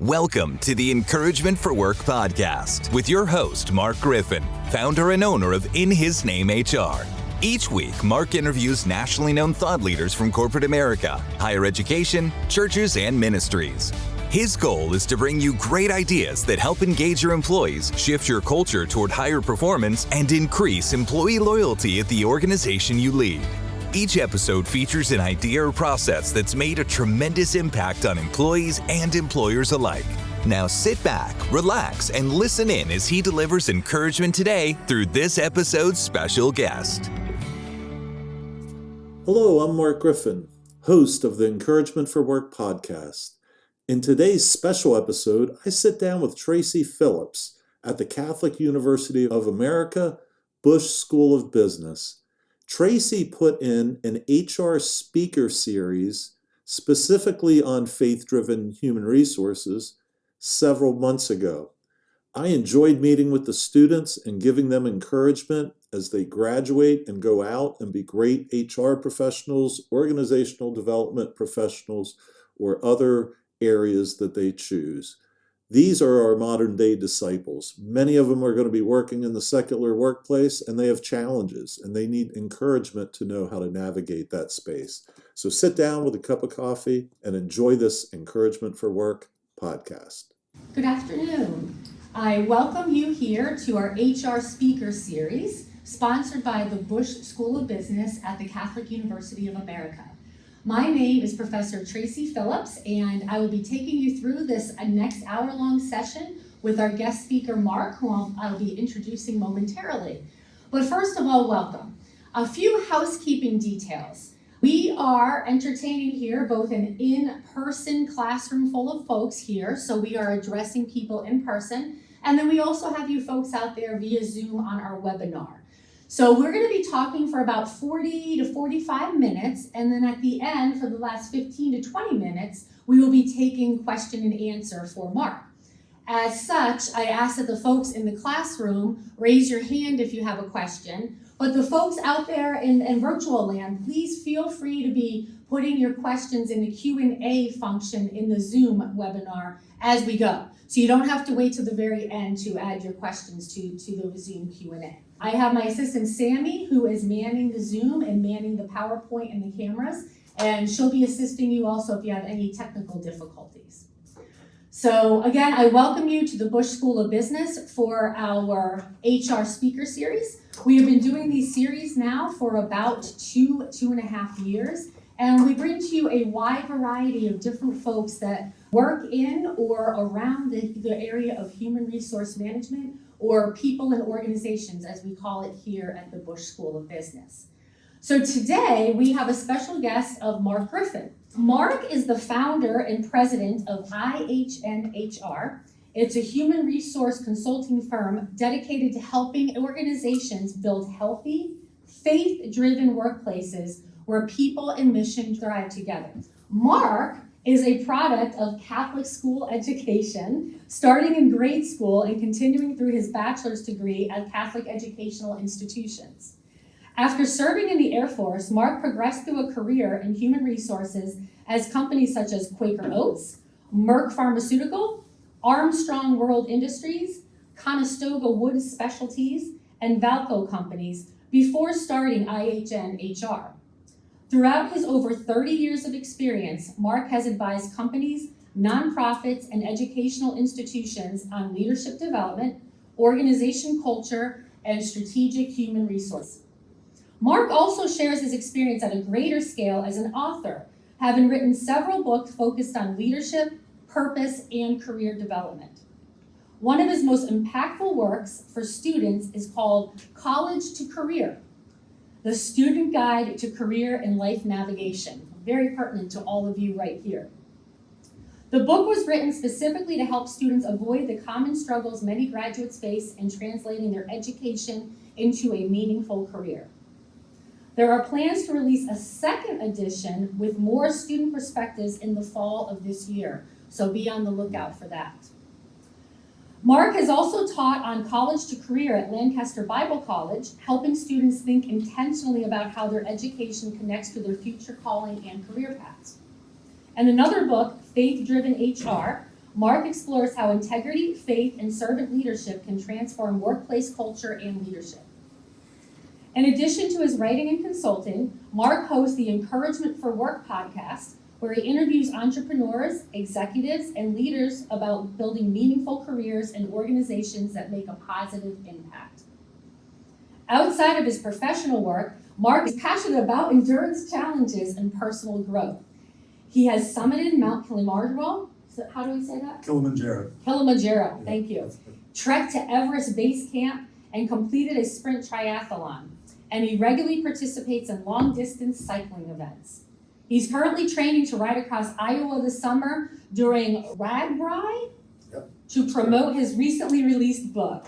Welcome to the Encouragement for Work podcast with your host, Mark Griffin, founder and owner of In His Name HR. Each week, Mark interviews nationally known thought leaders from corporate America, higher education, churches, and ministries. His goal is to bring you great ideas that help engage your employees, shift your culture toward higher performance, and increase employee loyalty at the organization you lead. Each episode features an idea or process that's made a tremendous impact on employees and employers alike. Now sit back, relax, and listen in as he delivers encouragement today through this episode's special guest. Hello, I'm Mark Griffin, host of the Encouragement for Work podcast. In today's special episode, I sit down with Tracy Phillips at the Catholic University of America, Busch School of Business. Tracy put in an HR speaker series specifically on faith-driven human resources several months ago. I enjoyed meeting with the students and giving them encouragement as they graduate and go out and be great HR professionals, organizational development professionals, or other areas that they choose. These are our modern day disciples. Many of them are going to be working in the secular workplace, and they have challenges and they need encouragement to know how to navigate that space. So sit down with a cup of coffee and enjoy this Encouragement for Work podcast. Good afternoon. I welcome you here to our HR speaker series sponsored by the Busch School of Business at the Catholic University of America. My name is Professor Tracy Phillips, and I will be taking you through this next hour-long session with our guest speaker, Mark, who I'll be introducing momentarily. But first of all, welcome. A few housekeeping details. We are entertaining here both an in-person classroom full of folks here, so we are addressing people in person, and then we also have you folks out there via Zoom on our webinar. So we're going to be talking for about 40 to 45 minutes, and then at the end, for the last 15 to 20 minutes, we will be taking question and answer for Mark. As such, I ask that the folks in the classroom raise your hand if you have a question, but the folks out there in virtual land, please feel free to be putting your questions in the Q&A function in the Zoom webinar as we go. So you don't have to wait to the very end to add your questions to the Zoom Q&A. I have my assistant Sammy, who is manning the Zoom and manning the PowerPoint and the cameras, and she'll be assisting you also if you have any technical difficulties. So again, I welcome you to the Busch School of Business for our HR speaker series. We have been doing these series now for about two and a half years, and we bring to you a wide variety of different folks that work in or around the area of human resource management, or people and organizations, as we call it here at the Busch School of Business. So today we have a special guest of Mark Griffin. Mark is the founder and president of IHN HR. It's a human resource consulting firm dedicated to helping organizations build healthy, faith-driven workplaces where people and mission thrive together. Mark is a product of Catholic school education, starting in grade school and continuing through his bachelor's degree at Catholic educational institutions. After serving in the Air Force, Mark progressed through a career in human resources as companies such as Quaker Oats, Merck Pharmaceutical, Armstrong World Industries, Conestoga Wood Specialties, and Valco companies before starting IHN HR. Throughout his over 30 years of experience, Mark has advised companies, nonprofits, and educational institutions on leadership development, organization culture, and strategic human resources. Mark also shares his experience at a greater scale as an author, having written several books focused on leadership, purpose, and career development. One of his most impactful works for students is called College to Career: The Student Guide to Career and Life Navigation. Very pertinent to all of you right here. The book was written specifically to help students avoid the common struggles many graduates face in translating their education into a meaningful career. There are plans to release a second edition with more student perspectives in the fall of this year, so be on the lookout for that. Mark has also taught on College to Career at Lancaster Bible College, helping students think intentionally about how their education connects to their future calling and career paths. And another book, Faith-Driven HR, Mark explores how integrity, faith, and servant leadership can transform workplace culture and leadership. In addition to his writing and consulting, Mark hosts the Encouragement for Work podcast, where he interviews entrepreneurs, executives, and leaders about building meaningful careers in organizations that make a positive impact. Outside of his professional work, Mark is passionate about endurance challenges and personal growth. He has summited Mount Kilimanjaro. How do we say that? Kilimanjaro, thank you. Trekked to Everest Base Camp and completed a sprint triathlon. And he regularly participates in long-distance cycling events. He's currently training to ride across Iowa this summer during RAGBRAI to promote his recently released book.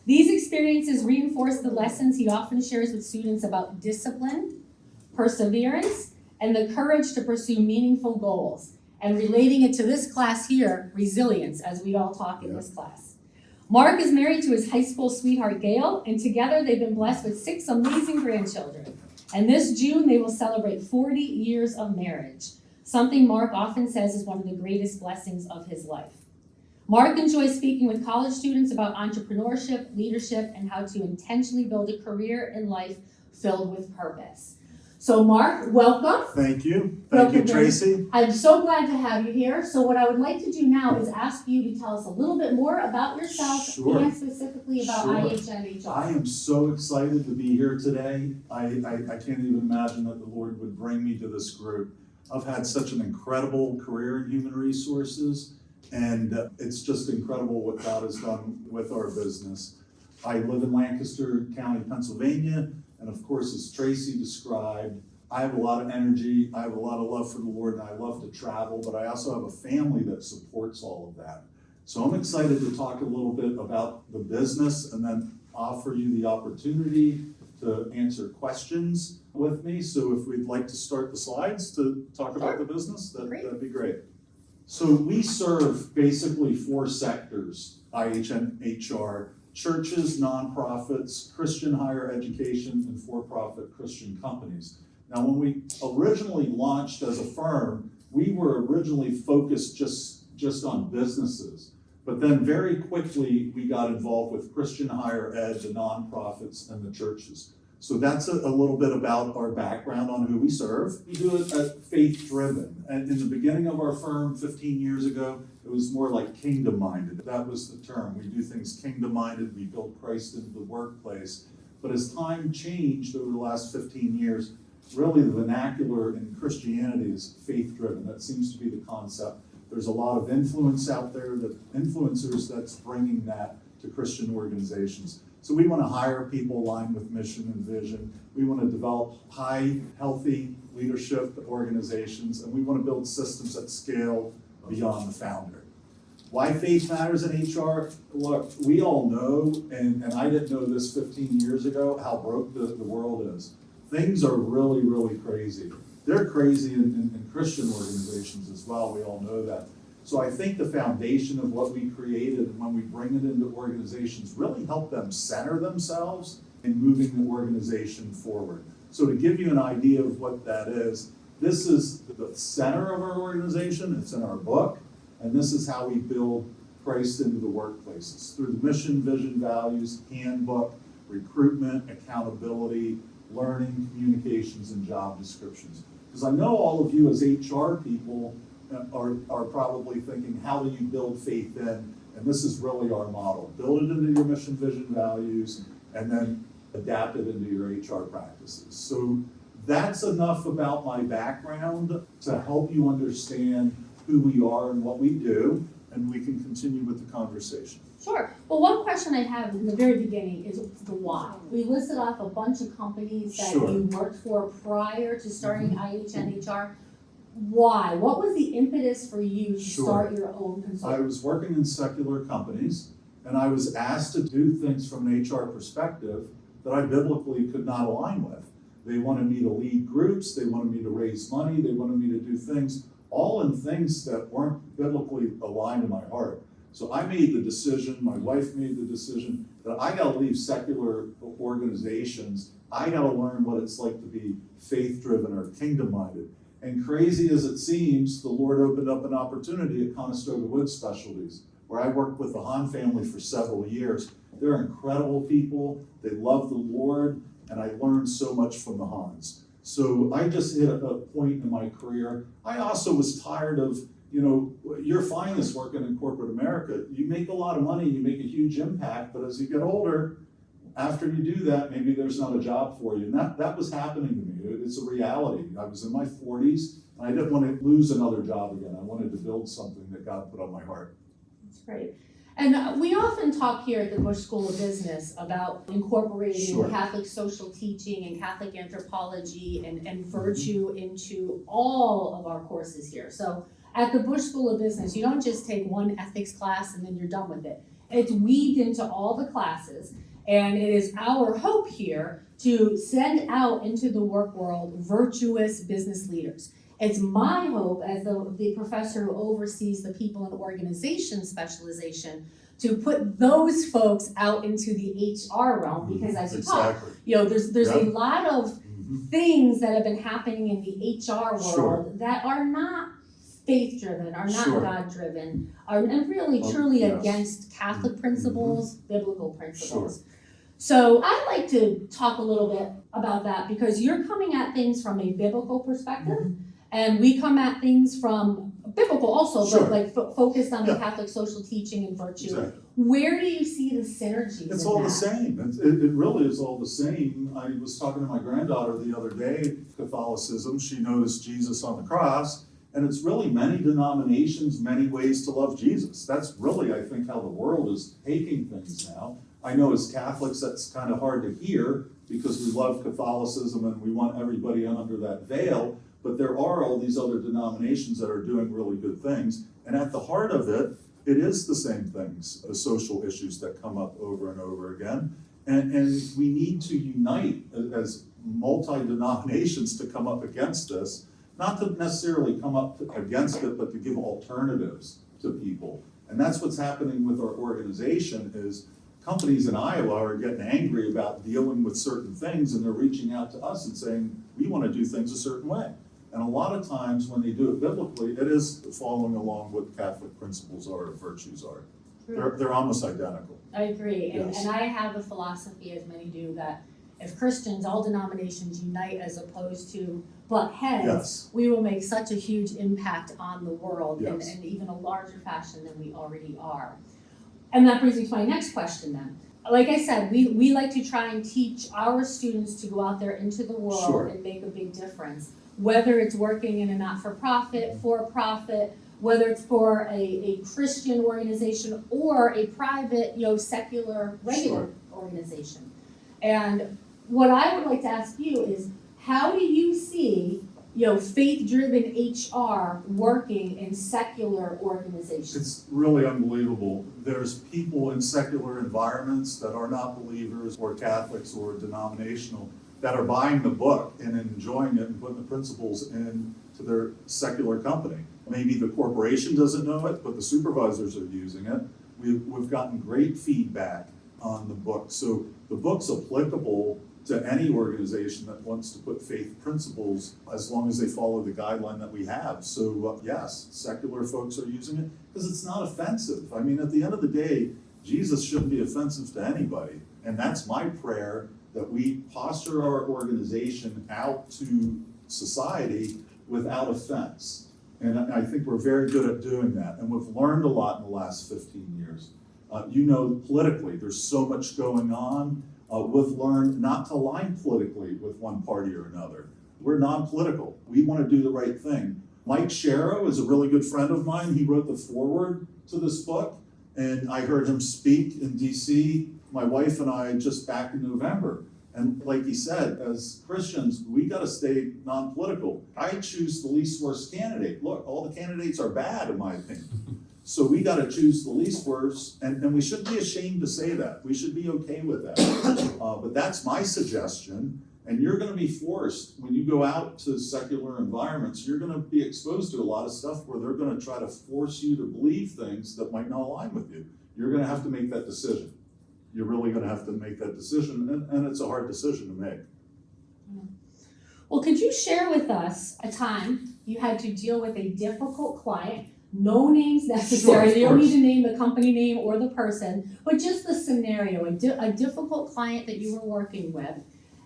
These experiences reinforce the lessons he often shares with students about discipline, perseverance, and the courage to pursue meaningful goals. And relating it to this class here, resilience, as we all talk in this class. Mark is married to his high school sweetheart, Gail, and together they've been blessed with 6 amazing grandchildren. And this June, they will celebrate 40 years of marriage, something Mark often says is one of the greatest blessings of his life. Mark enjoys speaking with college students about entrepreneurship, leadership, and how to intentionally build a career in life filled with purpose. So Mark, welcome. Thank you. Thank you, Tracy. I'm so glad to have you here. So what I would like to do now is ask you to tell us a little bit more about yourself and specifically about IHN HR. I am so excited to be here today. I can't even imagine that the Lord would bring me to this group. I've had such an incredible career in human resources, and it's just incredible what God has done with our business. I live in Lancaster County, Pennsylvania. And of course, as Tracy described, I have a lot of energy, I have a lot of love for the Lord, and I love to travel, but I also have a family that supports all of that. So I'm excited to talk a little bit about the business and then offer you the opportunity to answer questions with me. So if we'd like to start the slides to talk about the business, that'd be great. So we serve basically 4 sectors, IHN HR: churches, nonprofits, Christian higher education, and for-profit Christian companies. Now, when we originally launched as a firm, we were originally focused just on businesses. But then very quickly, we got involved with Christian higher ed, the nonprofits, and the churches. So that's a little bit about our background on who we serve. We do it at faith-driven. And in the beginning of our firm 15 years ago, it was more like kingdom-minded. That was the term. We do things kingdom-minded. We build Christ into the workplace. But as time changed over the last 15 years, really the vernacular in Christianity is faith-driven. That seems to be the concept. There's a lot of influence out there, influencers that's bringing that to Christian organizations. So we want to hire people aligned with mission and vision. We want to develop high, healthy leadership organizations, and we want to build systems that scale beyond the founder. Why faith matters in HR? Look, we all know, and I didn't know this 15 years ago, how broke the world is. Things are really, really crazy. They're crazy in Christian organizations as well. We all know that. So I think the foundation of what we created and when we bring it into organizations really help them center themselves in moving the organization forward. So to give you an idea of what that is, this is the center of our organization. It's in our book. And this is how we build Christ into the workplaces through the mission, vision, values, handbook, recruitment, accountability, learning, communications, and job descriptions. Because I know all of you as HR people are probably thinking, how do you build faith in? And this is really our model. Build it into your mission, vision, values, and then adapt it into your HR practices. So that's enough about my background to help you understand who we are and what we do, and we can continue with the conversation. Sure. Well, one question I have in the very beginning is the why. We listed off a bunch of companies that you worked for prior to starting IHN HR. Why? What was the impetus for you to start your own consulting? I was working in secular companies, and I was asked to do things from an HR perspective that I biblically could not align with. They wanted me to lead groups, they wanted me to raise money, they wanted me to do things, all in things that weren't biblically aligned to my heart. So I made the decision, my wife made the decision, that I gotta leave secular organizations. I gotta learn what it's like to be faith-driven or kingdom-minded. And crazy as it seems, the Lord opened up an opportunity at Conestoga Wood Specialties, where I worked with the Hahn family for several years. They're incredible people. They love the Lord, and I learned so much from the Hahns. So I just hit a point in my career. I also was tired of, you're fine as working in corporate America. You make a lot of money, you make a huge impact, but as you get older, after you do that, maybe there's not a job for you. And that was happening to me. It's a reality. I was in my 40s, and I didn't want to lose another job again. I wanted to build something that God put on my heart. That's great. And we often talk here at the Busch School of Business about incorporating Catholic social teaching and Catholic anthropology and virtue into all of our courses here. So at the Busch School of Business, you don't just take one ethics class and then you're done with it. It's weaved into all the classes, and it is our hope here to send out into the work world virtuous business leaders. It's my hope as the professor who oversees the people and organization specialization to put those folks out into the HR realm, because as you talk, there's a lot of things that have been happening in the HR world that are not faith-driven, are not God-driven, and really truly against Catholic principles, biblical principles. So I'd like to talk a little bit about that, because you're coming at things from a biblical perspective, and we come at things from biblical also, but like focused on the Catholic social teaching and virtue. Exactly. Where do you see the synergies? It's all the same. It really is all the same. I was talking to my granddaughter the other day, Catholicism. She noticed Jesus on the cross, and it's really many denominations, many ways to love Jesus. That's really, I think, how the world is taking things now. I know as Catholics that's kind of hard to hear, because we love Catholicism and we want everybody under that veil. But there are all these other denominations that are doing really good things. And at the heart of it, it is the same things, the social issues that come up over and over again. And we need to unite as multi-denominations to come up against this, not to necessarily come up against it, but to give alternatives to people. And that's what's happening with our organization is companies in Iowa are getting angry about dealing with certain things, and they're reaching out to us and saying, we want to do things a certain way. And a lot of times when they do it biblically, it is following along what Catholic principles are or virtues are. They're almost identical. I agree. And I have a philosophy, as many do, that if Christians, all denominations unite as opposed to butt heads, we will make such a huge impact on the world in even a larger fashion than we already are. And that brings me to my next question then. Like I said, we like to try and teach our students to go out there into the world and make a big difference. Whether it's working in a not-for-profit, for-profit, whether it's for a Christian organization or a private, secular, regular organization. And what I would like to ask you is, how do you see, faith-driven HR working in secular organizations? It's really unbelievable. There's people in secular environments that are not believers or Catholics or denominational that are buying the book and enjoying it and putting the principles into their secular company. Maybe the corporation doesn't know it, but the supervisors are using it. We've gotten great feedback on the book. So the book's applicable to any organization that wants to put faith principles as long as they follow the guideline that we have. So yes, secular folks are using it because it's not offensive. I mean, at the end of the day, Jesus shouldn't be offensive to anybody. And that's my prayer, that we posture our organization out to society without offense. And I think we're very good at doing that. And we've learned a lot in the last 15 years. Politically, there's so much going on. We've learned not to align politically with one party or another. We're non-political. We want to do the right thing. Mike Sharrow is a really good friend of mine. He wrote the foreword to this book, and I heard him speak in DC, my wife and I, just back in November. And like he said, as Christians, we got to stay non-political. I choose the least worst candidate. Look, all the candidates are bad, in my opinion. So we got to choose the least worst, and we shouldn't be ashamed to say that. We should be okay with that. But that's my suggestion. And you're going to be forced, when you go out to secular environments, you're going to be exposed to a lot of stuff where they're going to try to force you to believe things that might not align with you. You're going to have to make that decision. You're really going to have to make that decision, and it's a hard decision to make. Well, could you share with us a time you had to deal with a difficult client? No names necessary. Sure, You don't course. need to name the company name or the person, but just the scenario, a difficult client that you were working with,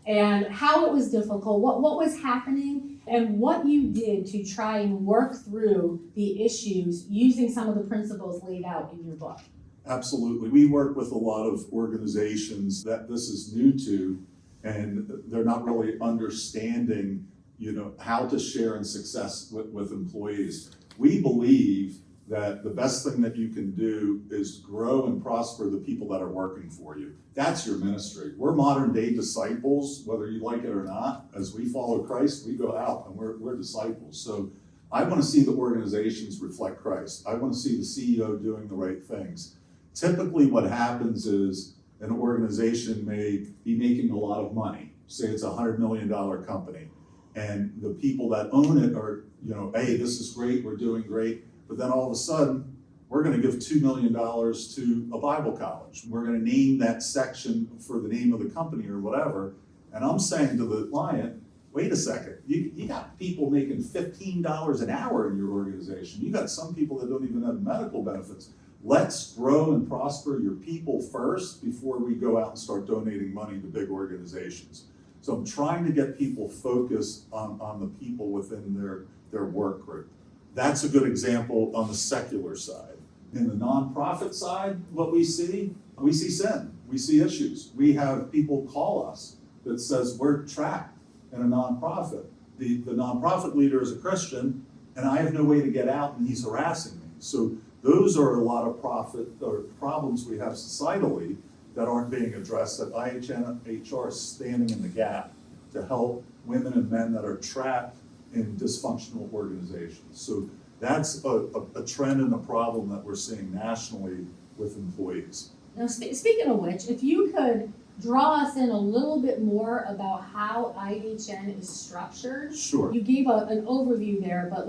and how it was difficult, what was happening, and what you did to try and work through the issues using some of the principles laid out in your book. Absolutely. We work with a lot of organizations that this is new to, and they're not really understanding, how to share in success with employees. We believe that the best thing that you can do is grow and prosper the people that are working for you. That's your ministry. We're modern day disciples, whether you like it or not. As we follow Christ, we go out and we're disciples. So I want to see the organizations reflect Christ. I want to see the CEO doing the right things. Typically what happens is an organization may be making a lot of money. Say it's a $100 million company, and the people that own it are, hey, this is great, we're doing great, but then all of a sudden, we're gonna give $2 million to a Bible college. We're gonna name that section for the name of the company or whatever, and I'm saying to the client, wait a second, you got people making $15 an hour in your organization. You got some people that don't even have medical benefits. Let's grow and prosper your people first before we go out and start donating money to big organizations. So I'm trying to get people focused on the people within their work group. That's a good example on the secular side. In the nonprofit side, what we see sin, we see issues. We have people call us that says we're trapped in a nonprofit. The nonprofit leader is a Christian, and I have no way to get out, and he's harassing me. So those are a lot of problems we have societally that aren't being addressed, that IHN HR is standing in the gap to help women and men that are trapped in dysfunctional organizations. So that's a trend and a problem that we're seeing nationally with employees. Now, speaking of which, if you could draw us in a little bit more about how IHN is structured. Sure. You gave an overview there, but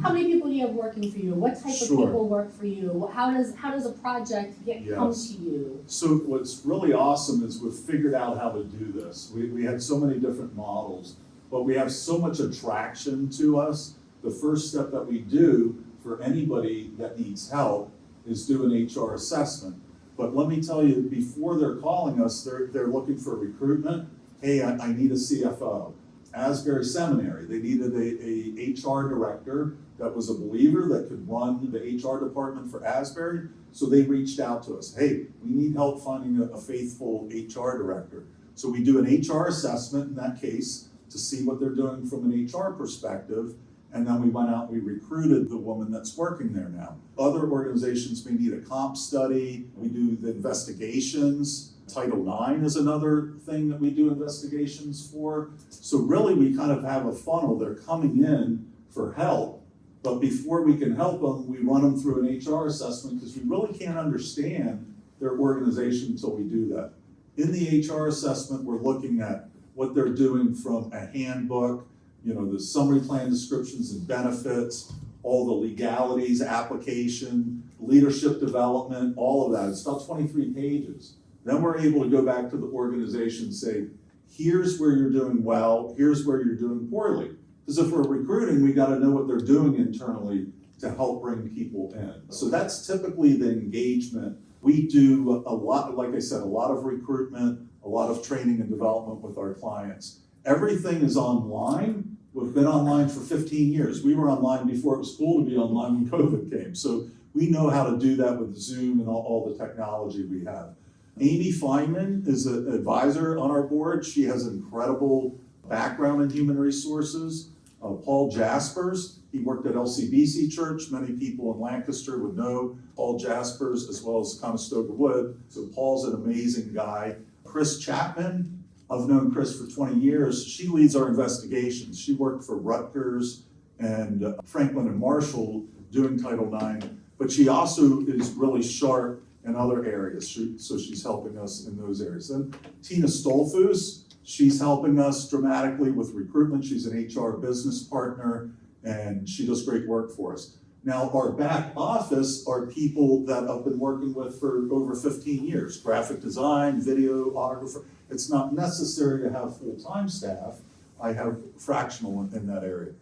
how many people do you have working for you? What type Sure. of people work for you? How does a project come to you? So what's really awesome is we've figured out how to do this. We had so many different models, but we have so much attraction to us. The first step that we do for anybody that needs help is do an HR assessment. But let me tell you, before they're calling us, they're looking for recruitment. Hey, I need a CFO. Asbury Seminary, they needed a HR director that was a believer that could run the HR department for Asbury. So they reached out to us. Hey, we need help finding a faithful HR director. So we do an HR assessment in that case to see what they're doing from an HR perspective. And then we went out and we recruited the woman that's working there now. Other organizations may need a comp study. We do the investigations. Title IX is another thing that we do investigations for. So really we kind of have a funnel. They're coming in for help, but before we can help them, we run them through an HR assessment because we really can't understand their organization until we do that. In the HR assessment, we're looking at what they're doing from a handbook, the summary plan descriptions and benefits, all the legalities, application, leadership development, all of that. It's about 23 pages. Then we're able to go back to the organization and say, here's where you're doing well, here's where you're doing poorly. Because if we're recruiting, we got to know what they're doing internally to help bring people in. So that's typically the engagement. We do a lot, like I said, a lot of recruitment, a lot of training and development with our clients. Everything is online. We've been online for 15 years. We were online before it was cool to be online when COVID came. So we know how to do that with Zoom and all the technology we have. Amy Feynman is an advisor on our board. She has an incredible background in human resources. Paul Jaspers, he worked at LCBC Church. Many people in Lancaster would know Paul Jaspers as well as Conestoga Wood. So Paul's an amazing guy. Chris Chapman, I've known Chris for 20 years. She leads our investigations. She worked for Rutgers and Franklin and Marshall doing Title IX, but she also is really sharp in other areas. So she's helping us in those areas. Then Tina Stolfus, she's helping us dramatically with recruitment. She's an HR business partner and she does great work for us. Now, our back office are people that I've been working with for over 15 years, graphic design, videographer. It's not necessary to have full-time staff. I have fractional in that area.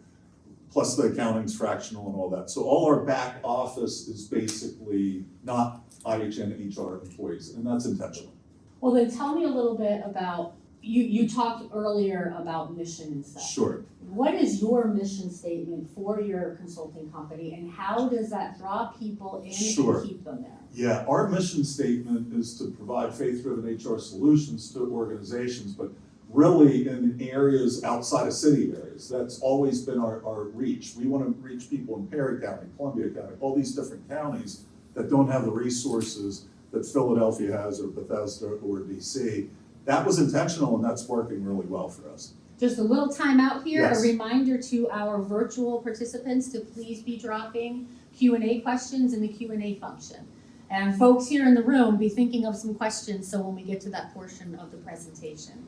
Plus the accounting's fractional and all that. So all our back office is basically not IHN HR employees, and that's intentional. Well, then tell me a little bit about, you talked earlier about mission and stuff. Sure. What is your mission statement for your consulting company, and how does that draw people in Sure. and keep them there? Yeah, our mission statement is to provide faith-driven HR solutions to organizations, but really in areas outside of city areas. That's always been our reach. We want to reach people in Perry County, Columbia County, all these different counties that don't have the resources that Philadelphia has, or Bethesda, or DC. That was intentional, and that's working really well for us. Just a little time out here, Yes. a reminder to our virtual participants to please be dropping Q&A questions in the Q&A function. And folks here in the room, be thinking of some questions so when we get to that portion of the presentation.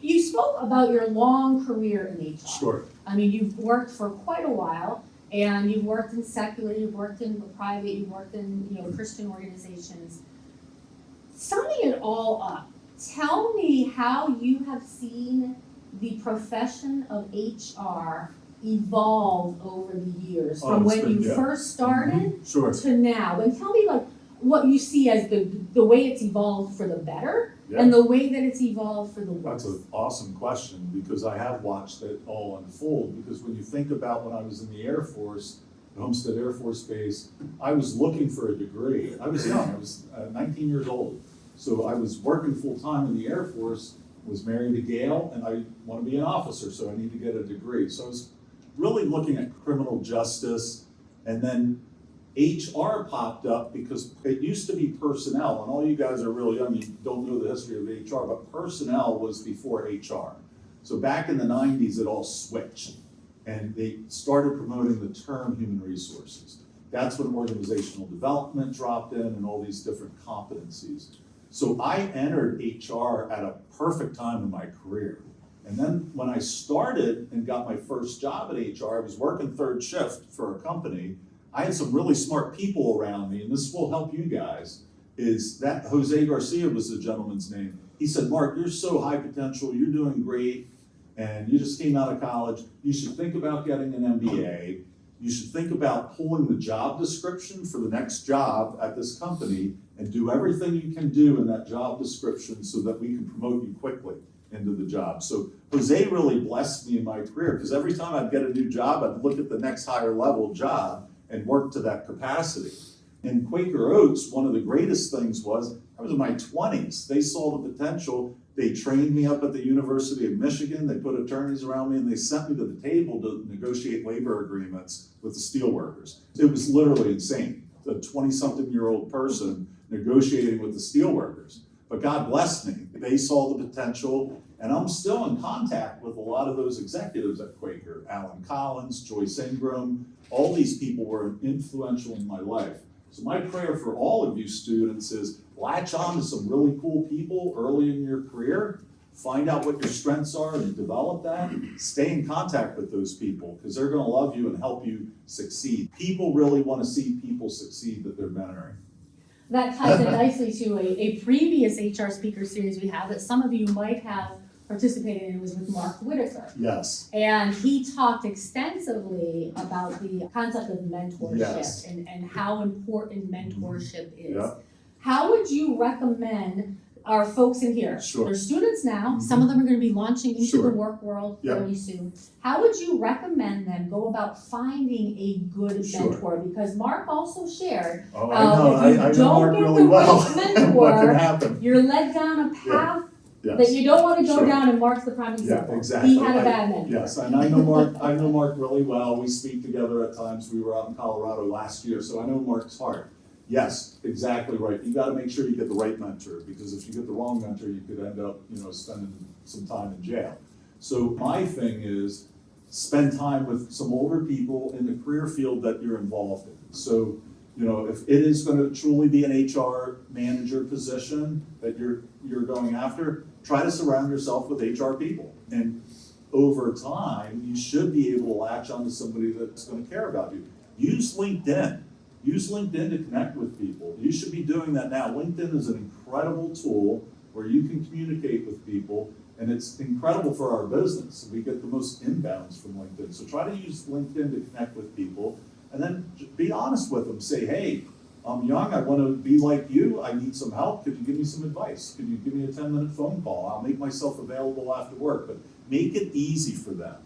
You spoke about your long career in HR. Sure. I mean, you've worked for quite a while, and you've worked in secular, you've worked in private, you've worked in Christian organizations. Summing it all up, tell me how you have seen the profession of HR evolve over the years, from when you first started Sure. to now. And tell me what you see as the way it's evolved for the better, Yeah. and the way that it's evolved for the worse. That's an awesome question, because I have watched it all unfold. Because when you think about when I was in the Air Force, at Homestead Air Force Base, I was looking for a degree. I was young, I was 19 years old. So I was working full-time in the Air Force, was married to Gail, and I want to be an officer, so I need to get a degree. So I was really looking at criminal justice, and then HR popped up because it used to be personnel, and all you guys are really young, you don't know the history of HR, but personnel was before HR. So back in the 90s, it all switched, and they started promoting the term human resources. That's when organizational development dropped in and all these different competencies. So I entered HR at a perfect time in my career. And then when I started and got my first job at HR, I was working third shift for a company. I had some really smart people around me, and this will help you guys, is that Jose Garcia was the gentleman's name. He said, Mark, you're so high potential, you're doing great, and you just came out of college. You should think about getting an MBA. You should think about pulling the job description for the next job at this company and do everything you can do in that job description so that we can promote you quickly into the job. So Jose really blessed me in my career, because every time I'd get a new job, I'd look at the next higher level job and work to that capacity. In Quaker Oats, one of the greatest things was, I was in my 20s. They saw the potential. They trained me up at the University of Michigan. They put attorneys around me, and they sent me to the table to negotiate labor agreements with the steelworkers. It was literally insane. A 20-something-year-old person negotiating with the steelworkers. But God blessed me. They saw the potential, and I'm still in contact with a lot of those executives at Quaker. Alan Collins, Joyce Ingram, all these people were influential in my life. So my prayer for all of you students is latch on to some really cool people early in your career, find out what your strengths are and develop that, stay in contact with those people, because they're gonna love you and help you succeed. People really wanna see people succeed that they're mentoring. That ties in nicely to a previous HR speaker series we have that some of you might have participated in. It was with Mark Whitaker. Yes. And he talked extensively about the concept of mentorship, Yes. and how important mentorship is. Yeah. How would you recommend our folks in here? Sure. They're students now, some of them are going to be launching into Sure. the work world Yeah. fairly soon. How would you recommend them go about finding a good Sure. mentor? Because Mark also shared, Oh, I know. if you I know don't Mark get really the well. right mentor, What can happen? you're led down a path that Yes. you don't want to go Sure. down, and Mark's the prime Yeah, example. exactly. He had a bad mentor. Yes, and I know Mark. I know Mark really well. We speak together at times. We were out in Colorado last year, so I know Mark's heart. Yes, exactly right. You got to make sure you get the right mentor, because if you get the wrong mentor, you could end up, spending some time in jail. So my thing is spend time with some older people in the career field that you're involved in. So, if it is going to truly be an HR manager position that you're going after, try to surround yourself with HR people. And over time, you should be able to latch onto somebody that's going to care about you. Use LinkedIn. Use LinkedIn to connect with people. You should be doing that now. LinkedIn is an incredible tool where you can communicate with people And it's incredible for our business. We get the most inbounds from LinkedIn. So try to use LinkedIn to connect with people, and then be honest with them. Say, hey, I'm young, I want to be like you, I need some help, could you give me some advice? Could you give me a 10-minute phone call? I'll make myself available after work, but make it easy for them.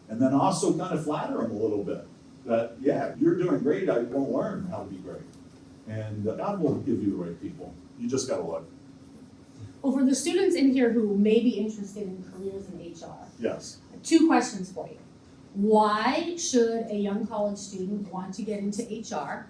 And then also kind of flatter them a little bit, that, yeah, you're doing great, I want to learn how to be great. And God will give you the right people, you just got to look. Well, for the students in here who may be interested in careers in HR, Yes. 2 questions for you. Why should a young college student want to get into HR?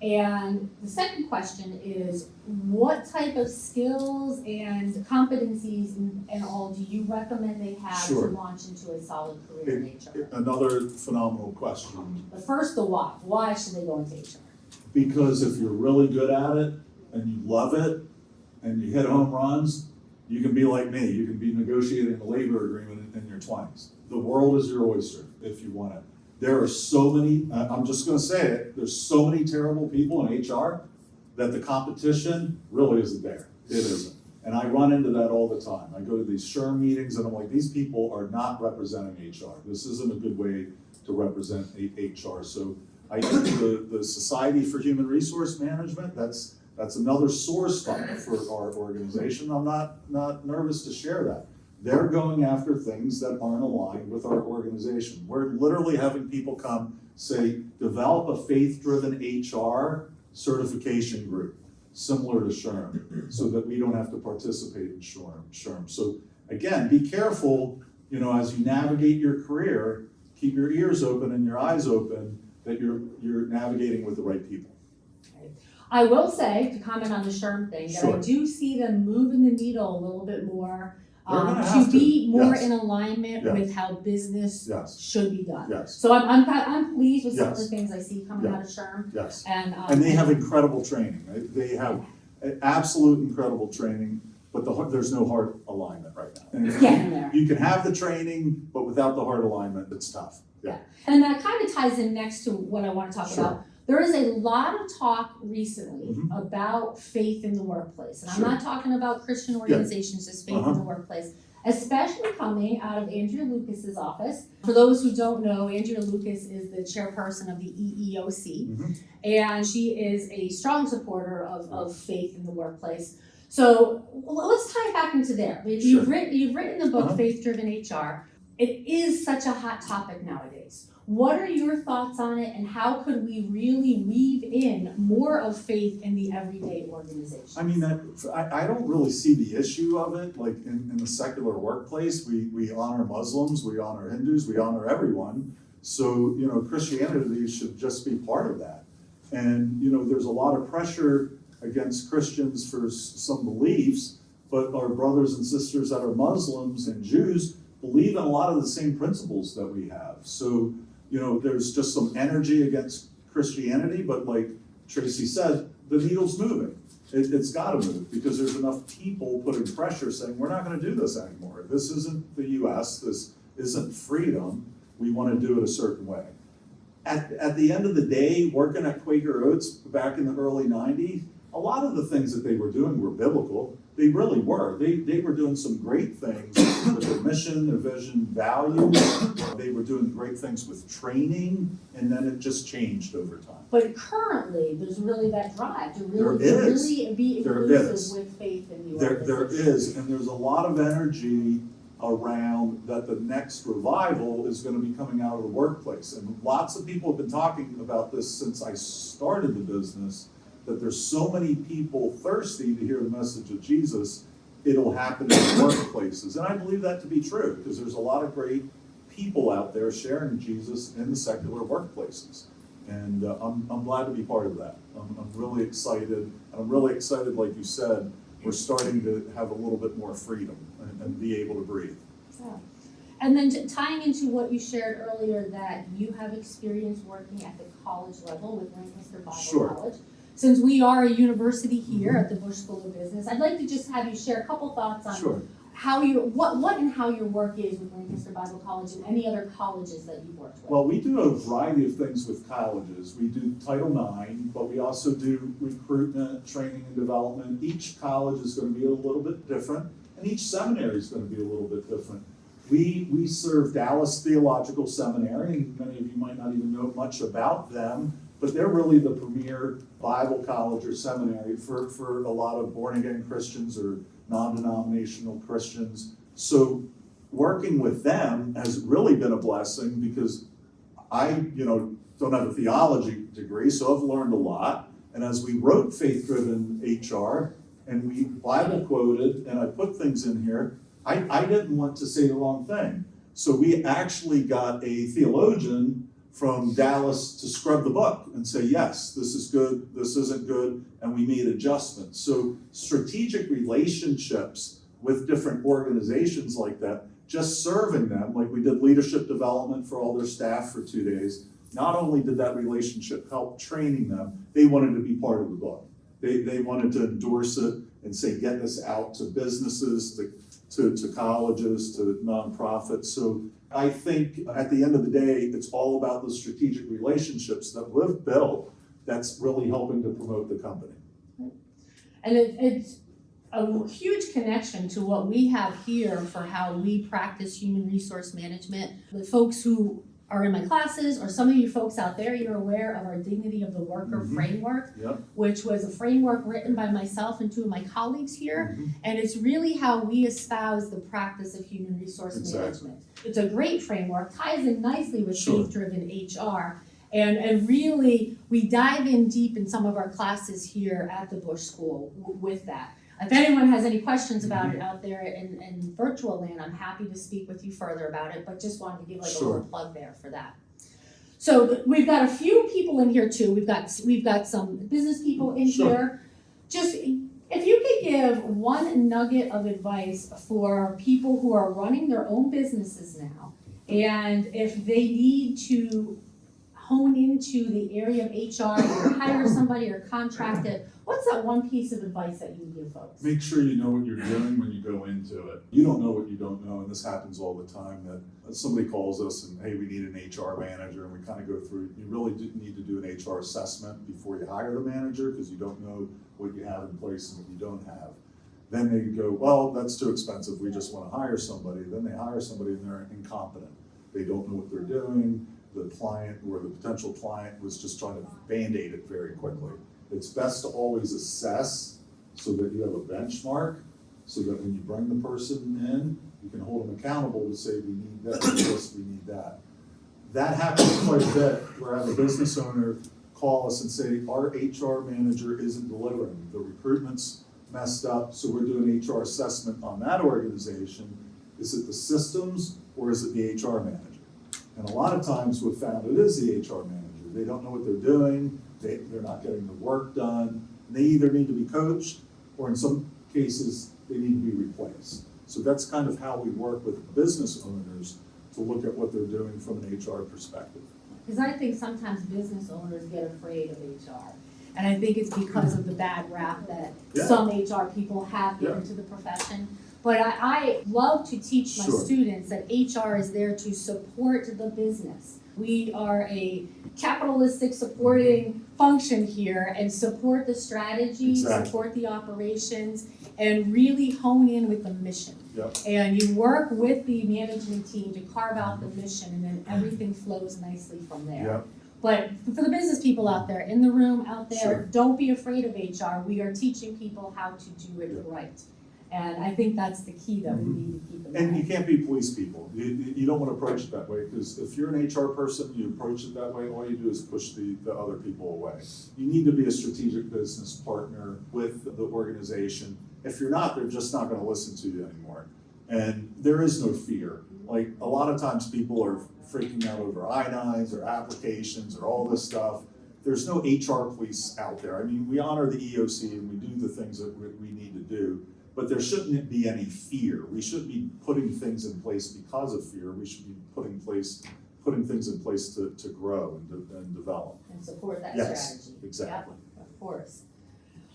And the second question is, what type of skills and competencies and all do you recommend they have Sure. to launch into a solid career in HR? Another phenomenal question. But first, the why. Why should they go into HR? Because if you're really good at it and you love it and you hit home runs, you can be like me. You can be negotiating a labor agreement in your 20s. The world is your oyster if you want it. There are so many, I'm just going to say it, there's so many terrible people in HR that the competition really isn't there. It isn't. And I run into that all the time. I go to these SHRM meetings and I'm like, these people are not representing HR. This isn't a good way to represent HR. So I think the Society for Human Resource Management, that's another sore spot for our organization. I'm not nervous to share that. They're going after things that aren't aligned with our organization. We're literally having people come say, develop a faith-driven HR certification group, similar to SHRM, so that we don't have to participate in SHRM. So again, be careful, as you navigate your career, keep your ears open and your eyes open that you're navigating with the right people. I will say, to comment on the SHRM thing, that Sure. I do see them moving the needle a little bit more to be more yes. in alignment Yes. with how business Yes. should be done. Yes. So I'm pleased with some of Yes. the things I see coming Yeah. out of SHRM. Yes. And they have incredible training. They have absolute incredible training, but there's no heart alignment right now. And getting there. you can have the training, but without the heart alignment, it's tough. Yeah. And that kind of ties in next to what I want to talk Sure. about. There is a lot of talk recently Mhm. about faith in the workplace. And Sure. I'm not talking about Christian organizations, just faith in the workplace, especially coming out of Andrea Lucas's office. For those who don't know, Andrea Lucas is the chairperson of the EEOC, Mhm. and she is a strong supporter of faith in the workplace. So let's tie it back into there. You've written the book, Uh-huh. Faith-Driven HR. It is such a hot topic nowadays. What are your thoughts on it, and how could we really weave in more of faith in the everyday organization? I mean, I don't really see the issue of it. Like in the secular workplace, we honor Muslims, we honor Hindus, we honor everyone. So, Christianity should just be part of that. And, there's a lot of pressure against Christians for some beliefs, but our brothers and sisters that are Muslims and Jews believe in a lot of the same principles that we have. So, there's just some energy against Christianity, but like Tracy said, the needle's moving. It's got to move because there's enough people putting pressure saying, we're not going to do this anymore. This isn't the US, this isn't freedom. We want to do it a certain way. At the end of the day, working at Quaker Oats back in the early 90s, a lot of the things that they were doing were biblical. They really were. They were doing some great things with their mission, their vision, values. They were doing great things with training, and then it just changed over time. But currently, there's really that drive to There really is. be There inclusive is. with faith in the There organization. is, and there's a lot of energy around that the next revival is going to be coming out of the workplace. And lots of people have been talking about this since I started the business, that there's so many people thirsty to hear the message of Jesus, it'll happen in workplaces. And I believe that to be true, because there's a lot of great people out there sharing Jesus in the secular workplaces. And I'm glad to be part of that. I'm really excited. And I'm really excited, like you said, we're starting to have a little bit more freedom and be able to breathe. Yeah. And then tying into what you shared earlier, that you have experience working at the college level with Lancaster Bible Sure. College. Since we are a university here at the Busch School of Business, I'd like to just have you share a couple thoughts on Sure. how what and how your work is with Lancaster Bible College and any other colleges that you've worked with. Well, we do a variety of things with colleges. We do Title IX, but we also do recruitment, training, and development. Each college is going to be a little bit different. And each seminary is going to be a little bit different. We serve Dallas Theological Seminary, and many of you might not even know much about them, but they're really the premier Bible college or seminary for a lot of born-again Christians or non-denominational Christians. So working with them has really been a blessing because I, don't have a theology degree, so I've learned a lot. And as we wrote Faith-Driven HR, and we Bible quoted, and I put things in here, I didn't want to say the wrong thing. So we actually got a theologian from Dallas to scrub the book and say, yes, this is good, this isn't good, and we made adjustments. So strategic relationships with different organizations like that, just serving them, like we did leadership development for all their staff for 2 days, not only did that relationship help training them, they wanted to be part of the book. They wanted to endorse it and say, get this out to businesses, to colleges, to nonprofits. So I think at the end of the day, it's all about the strategic relationships that we've built that's really helping to promote the company. And it's a huge connection to what we have here for how we practice human resource management. The folks who are in my classes, or some of you folks out there, you're aware of our Dignity of the Worker framework, which was a framework written by myself and two of my colleagues here. And it's really how we espouse the practice of human resource management. It's a great framework, ties in nicely with Faith-Driven HR. And really, we dive in deep in some of our classes here at the Busch School with that. If anyone has any questions about it out there in virtual land, I'm happy to speak with you further about it, but just wanted to give a little plug there for that. So we've got a few people in here too. We've got some business people in here. Just if you could give one nugget of advice for people who are running their own businesses now, and if they need to hone into the area of HR, or hire somebody or contract it, what's that one piece of advice that you would give folks? Make sure you know what you're doing when you go into it. You don't know what you don't know, and this happens all the time, that somebody calls us and, hey, we need an HR manager, and we kind of go through, you really do need to do an HR assessment before you hire the manager, because you don't know what you have in place and what you don't have. Then they go, well, that's too expensive, we just want to hire somebody. Then they hire somebody and they're incompetent. They don't know what they're doing. The client or the potential client was just trying to Band-Aid it very quickly. It's best to always assess so that you have a benchmark, so that when you bring the person in, you can hold them accountable to say, we need this, we need that. That happens quite a bit, where I have a business owner call us and say, our HR manager isn't delivering. The recruitment's messed up, so we're doing an HR assessment on that organization. Is it the systems or is it the HR manager? And a lot of times we've found it is the HR manager. They don't know what they're doing, they're not getting the work done. And they either need to be coached, or in some cases, they need to be replaced. So that's kind of how we work with business owners to look at what they're doing from an HR perspective. Because I think sometimes business owners get afraid of HR. And I think it's because of the bad rap that some HR people have given to the profession. But I love to teach my students that HR is there to support the business. We are a capitalistic supporting function here, and support the strategy, support the operations, and really hone in with the mission. And you work with the management team to carve out the mission, and then everything flows nicely from there. But for the business people out there, in the room out there, don't be afraid of HR. We are teaching people how to do it right. And I think that's the key that we need to keep in mind. And you can't be police people. You don't want to approach it that way, because if you're an HR person, you approach it that way, all you do is push the other people away. You need to be a strategic business partner with the organization. If you're not, they're just not going to listen to you anymore. And there is no fear. Like, a lot of times people are freaking out over I-9s or applications or all this stuff. There's no HR police out there. I mean, we honor the EOC and we do the things that we need to do. But there shouldn't be any fear. We shouldn't be putting things in place because of fear. We should be putting things in place to grow and develop. And support that strategy. Exactly. Yep, of course.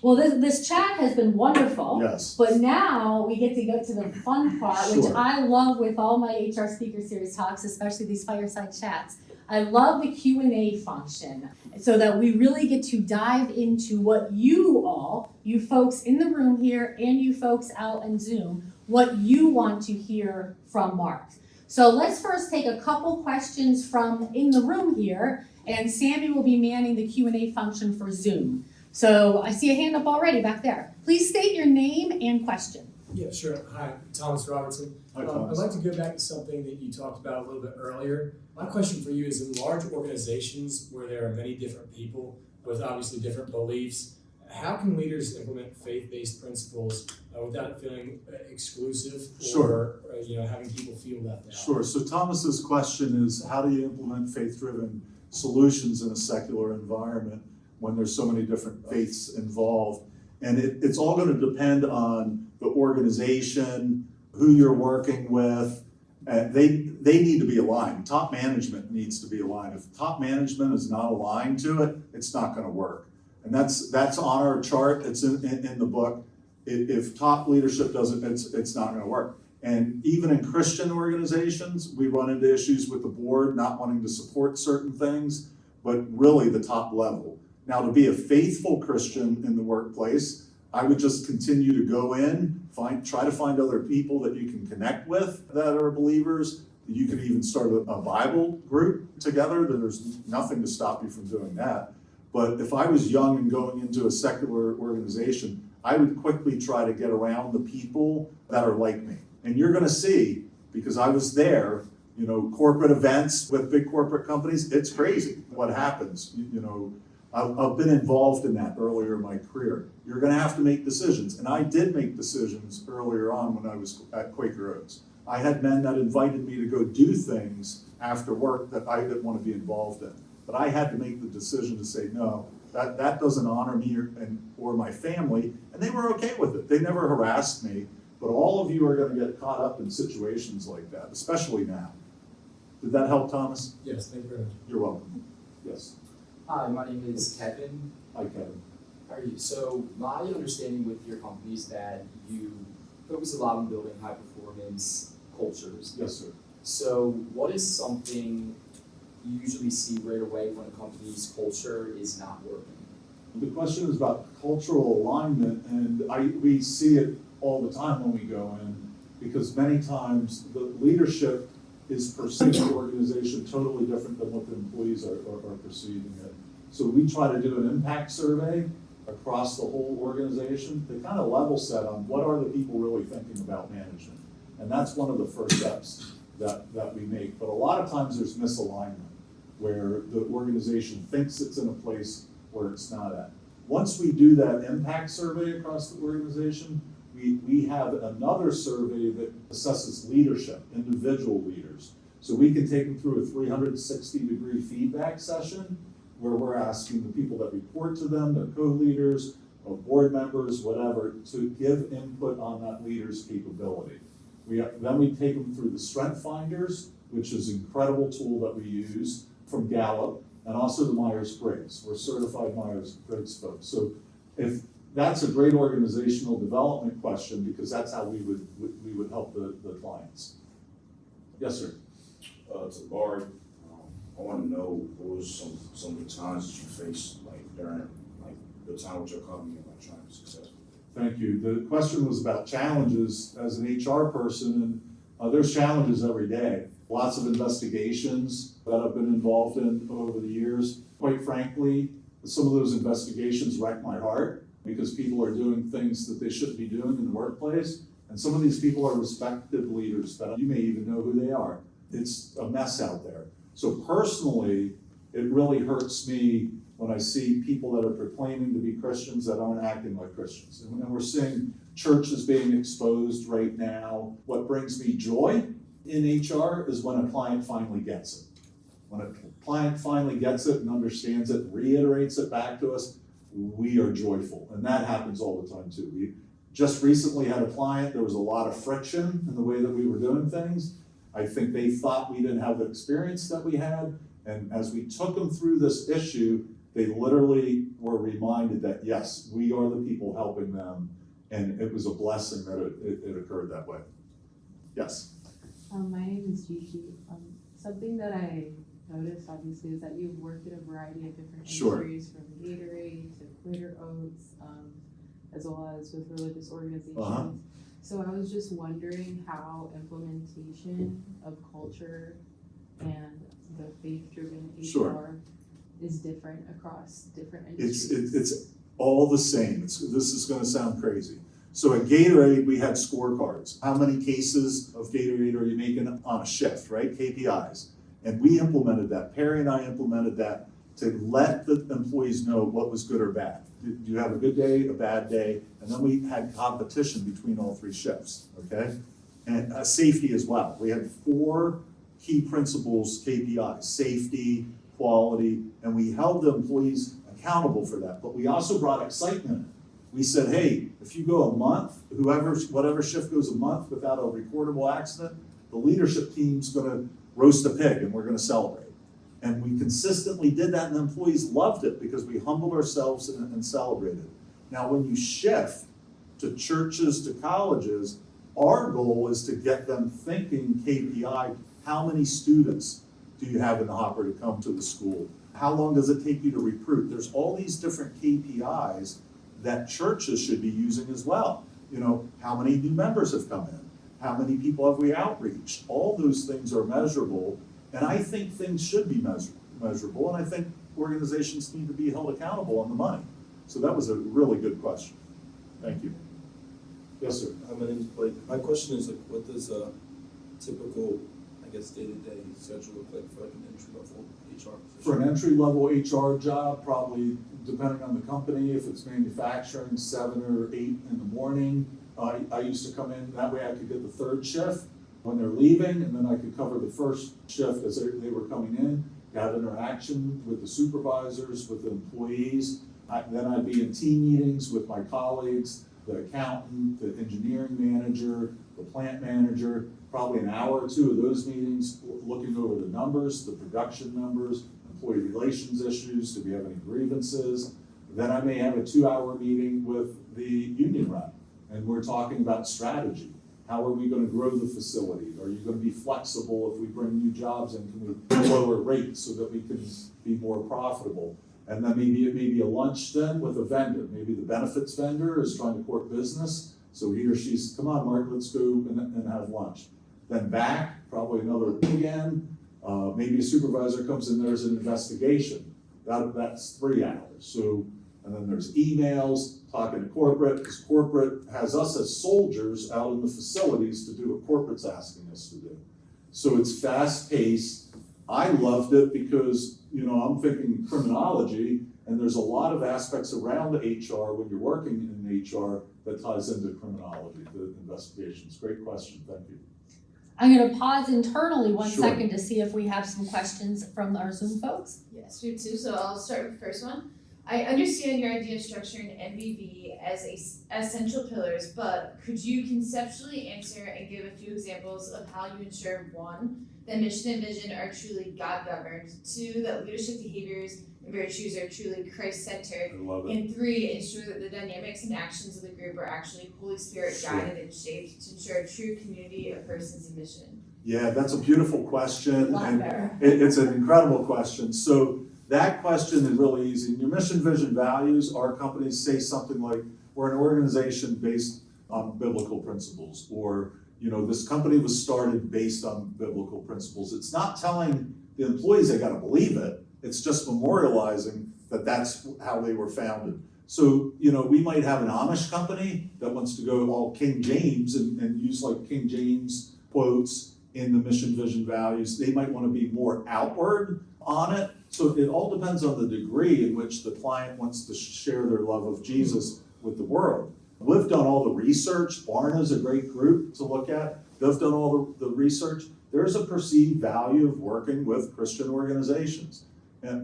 Well, this chat has been wonderful. But now we get to go to the fun part, which I love with all my HR Speaker Series talks, especially these fireside chats. I love the Q&A function so that we really get to dive into what you folks in the room here and you folks out on Zoom, what you want to hear from Mark. So let's first take a couple questions from in the room here, and Sammy will be manning the Q&A function for Zoom. So I see a hand up already back there. Please state your name and question. Yeah, sure. Hi, Thomas Robertson. Hi, Thomas. I'd like to go back to something that you talked about a little bit earlier. My question for you is, in large organizations where there are many different people with obviously different beliefs, how can leaders implement faith-based principles without it feeling exclusive or having people feel left out? Sure. So Thomas's question is, how do you implement faith-driven solutions in a secular environment when there's so many different faiths involved? And it's all going to depend on the organization, who you're working with. They need to be aligned. Top management needs to be aligned. If top management is not aligned to it, it's not going to work. And that's on our chart. It's in the book. If top leadership doesn't, it's not going to work. And even in Christian organizations, we run into issues with the board not wanting to support certain things, but really the top level. Now, to be a faithful Christian in the workplace, I would just continue to go in, try to find other people that you can connect with that are believers. You could even start a Bible group together. There's nothing to stop you from doing that. But if I was young and going into a secular organization, I would quickly try to get around the people that are like me. And you're going to see, because I was there, corporate events with big corporate companies, it's crazy what happens. I've been involved in that earlier in my career. You're going to have to make decisions. And I did make decisions earlier on when I was at Quaker Oats. I had men that invited me to go do things after work that I didn't want to be involved in. But I had to make the decision to say, no, that doesn't honor me or my family. And they were okay with it. They never harassed me. But all of you are going to get caught up in situations like that, especially now. Did that help, Thomas? Yes, thank you very much. You're welcome. Yes. Hi, my name is Kevin. Hi, Kevin. How are you? So my understanding with your company is that you focus a lot on building high performance cultures. Yes, sir. So what is something you usually see right away when a company's culture is not working? The question is about cultural alignment, and we see it all the time when we go in, because many times the leadership is perceiving the organization totally different than what the employees are perceiving it. So we try to do an impact survey across the whole organization to kind of level set on what are the people really thinking about management. And that's one of the first steps that we make. But a lot of times there's misalignment where the organization thinks it's in a place where it's not at. Once we do that impact survey across the organization, we have another survey that assesses leadership, individual leaders. So we can take them through a 360-degree feedback session where we're asking the people that report to them, their co-leaders, or board members, whatever, to give input on that leader's capability. Then we take them through the Strength Finders, which is an incredible tool that we use from Gallup, and also the Myers-Briggs. We're certified Myers-Briggs folks. So if that's a great organizational development question, because that's how we would help the clients. Yes, sir. To Bart, I want to know what was some of the times that you faced, during your time with your company and trying to be successful. Thank you. The question was about challenges as an HR person, and there's challenges every day. Lots of investigations that I've been involved in over the years. Quite frankly, some of those investigations wreck my heart because people are doing things that they shouldn't be doing in the workplace. And some of these people are respected leaders that you may even know who they are. It's a mess out there. So personally, it really hurts me when I see people that are proclaiming to be Christians that aren't acting like Christians. And we're seeing churches being exposed right now. What brings me joy in HR is when a client finally gets it. When a client finally gets it and understands it, reiterates it back to us, we are joyful. And that happens all the time too. We just recently had a client, there was a lot of friction in the way that we were doing things. I think they thought we didn't have the experience that we had. And as we took them through this issue, they literally were reminded that, yes, we are the people helping them. And it was a blessing that it occurred that way. Yes. My name is Gigi. Something that I noticed, obviously, is that you've worked in a variety of different Sure. industries, from Gatorade to Glitter Oats, as well as with religious organizations. Uh-huh. So I was just wondering how implementation of culture and the faith-driven HR Sure. is different across different It's industries. all the same. This is going to sound crazy. So at Gatorade, we had scorecards. How many cases of Gatorade are you making on a shift, right? KPIs. And we implemented that. Perry and I implemented that to let the employees know what was good or bad. Do you have a good day, a bad day? And then we had competition between all three shifts, okay? And safety as well. We had 4 key principles, KPIs: safety, quality, and we held the employees accountable for that. But we also brought excitement in. We said, hey, if you go a month, whatever shift goes a month without a recordable accident, the leadership team's gonna roast a pig and we're gonna celebrate. And we consistently did that, and the employees loved it because we humbled ourselves and celebrated. Now, when you shift to churches, to colleges, our goal is to get them thinking KPI. How many students do you have in the hopper to come to the school? How long does it take you to recruit? There's all these different KPIs that churches should be using as well. You know, how many new members have come in? How many people have we outreached? All those things are measurable, and I think things should be measurable, and I think organizations need to be held accountable on the money. So that was a really good question. Thank you. Yes, sir. My name is Blake. My question is, like, what does a typical, I guess, day-to-day schedule look like for like an entry-level HR position? For an entry-level HR job, probably depending on the company, if it's manufacturing, 7 or 8 in the morning. I used to come in, that way I could get the 3rd shift when they're leaving, and then I could cover the 1st shift as they were coming in, have interaction with the supervisors, with the employees. Then I'd be in team meetings with my colleagues, the accountant, the engineering manager, the plant manager, probably an hour or 2 of those meetings, looking over the numbers, the production numbers, employee relations issues, do we have any grievances? Then I may have a 2-hour meeting with the union rep, and we're talking about strategy. How are we gonna grow the facility? Are you gonna be flexible if we bring new jobs in? Can we lower rates so that we can be more profitable? And then maybe it may be a lunch then with a vendor. Maybe the benefits vendor is trying to court business, so he or she's, come on, Mark, let's go and have lunch. Then back, probably another again. Maybe a supervisor comes in, there's an investigation. That's 3 hours. So, and then there's emails, talking to corporate, because corporate has us as soldiers out in the facilities to do what corporate's asking us to do. So it's fast paced. I loved it because, you know, I'm thinking criminology, and there's a lot of aspects around HR when you're working in HR that ties into criminology, the investigations. Great question, thank you. I'm gonna pause internally one Sure. second to see if we have some questions from our Zoom folks. Yes, we do. So I'll start with the first one. I understand your idea of structuring NBV as essential pillars, but could you conceptually answer and give a few examples of how you ensure 1, that mission and vision are truly God-governed, 2, that leadership behaviors and virtues are truly Christ-centered, I love it. and 3, ensure that the dynamics and actions of the group are actually Holy Spirit guided and shaped to ensure a true community of persons in mission? Yeah, that's a beautiful question, Lot and better. it's an incredible question. So that question is really easy. In your mission, vision, values, our companies say something like, we're an organization based on biblical principles, or, you know, this company was started based on biblical principles. It's not telling the employees they gotta believe it, it's just memorializing that that's how they were founded. So, you know, we might have an Amish company that wants to go all King James and use like King James quotes in the mission, vision, values. They might wanna be more outward on it. So it all depends on the degree in which the client wants to share their love of Jesus with the world. We've done all the research. Barna's a great group to look at. They've done all the research. There's a perceived value of working with Christian organizations.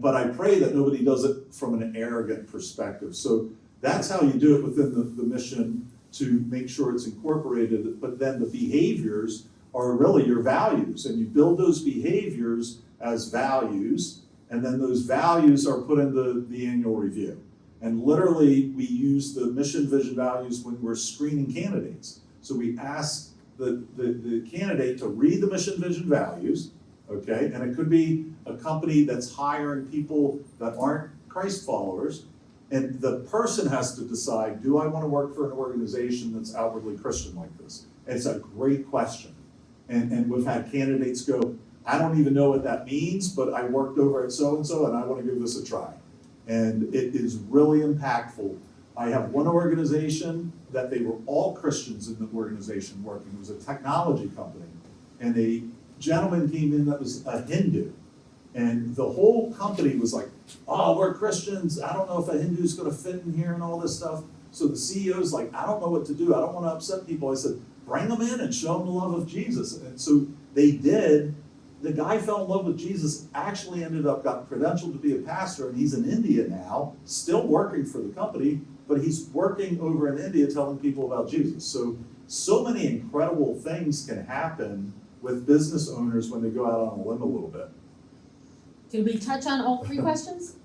But I pray that nobody does it from an arrogant perspective. So that's how you do it within the mission, to make sure it's incorporated. But then the behaviors are really your values, and you build those behaviors as values, and then those values are put into the annual review. And literally, we use the mission, vision, values when we're screening candidates. So we ask the candidate to read the mission, vision, values, okay? And it could be a company that's hiring people that aren't Christ followers, and the person has to decide, do I want to work for an organization that's outwardly Christian like this? It's a great question. And we've had candidates go, I don't even know what that means, but I worked over at so-and-so and I want to give this a try. And it is really impactful. I have one organization that they were all Christians in the organization working. It was a technology company. And a gentleman came in that was a Hindu. And the whole company was like, oh, we're Christians. I don't know if a Hindu's going to fit in here and all this stuff. So the CEO's like, I don't know what to do. I don't want to upset people. I said, bring them in and show them the love of Jesus. And so they did. The guy fell in love with Jesus, actually ended up, got credentialed to be a pastor, and he's in India now, still working for the company, but he's working over in India telling people about Jesus. So many incredible things can happen with business owners when they go out on a limb a little bit. Did we touch on all three questions?